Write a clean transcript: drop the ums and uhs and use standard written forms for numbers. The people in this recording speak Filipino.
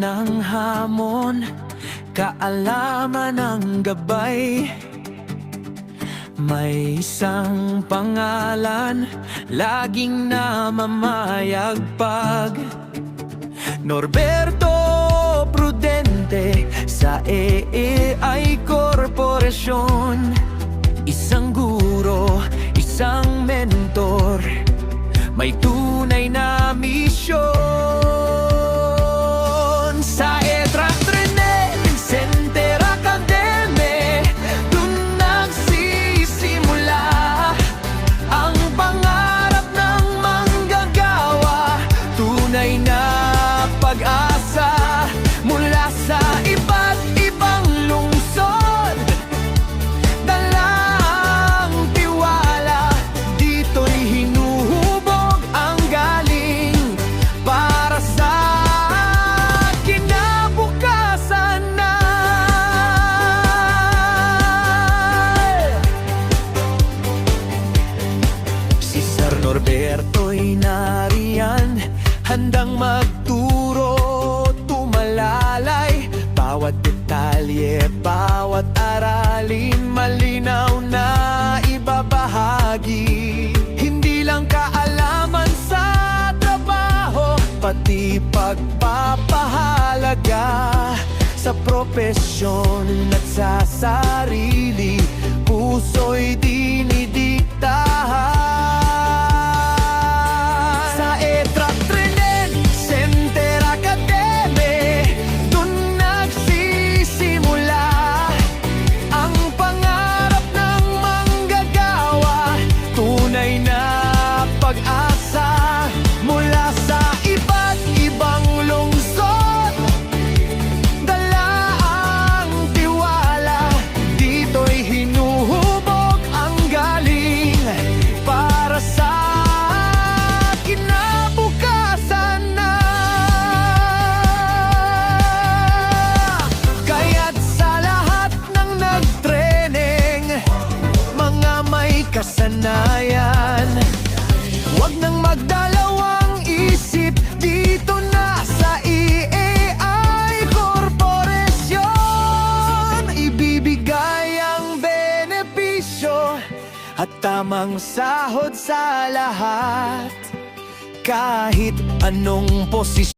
ng hamon, kaalaman ng gabay. May isang pangalan, laging namamayagpag. Norberto Prudente sa AAI Korporasyon. Isang guro, isang mentor, may tunay na misyon. Sa Training Center Academy, dun nagsisimula ang pangarap ng manggagawa. Tunay na pag-asa mula sa iba't ibang lungsod. Dala ang tiwala, dito'y hinuhubog ang galing para sa kinabukasan na. Si Sir Norberto'y nariyan, handang magturo, tumalalay. Bawat detalye, bawat aralin, malinaw na ibabahagi. Hindi lang kaalaman sa trabaho, pati pagpapahalaga sa propesyon at sa sarili. Puso'y dinidiktahan. Sa Training Center Academy, dun nagsisimula ang pangarap ng manggagawa. Tunay na pag-asa mula sa iba't ibang lungsod. Dala ang tiwala, dito'y hinuhubog ang galing para sa kinabukasan na. Kaya't sa lahat ng nagtraining, mga may kasanayan, huwag nang magdalawang isip, dito na sa AAI Korporasyon. Ibibigay ang benepisyo at tamang sahod sa lahat, kahit anong posisyon.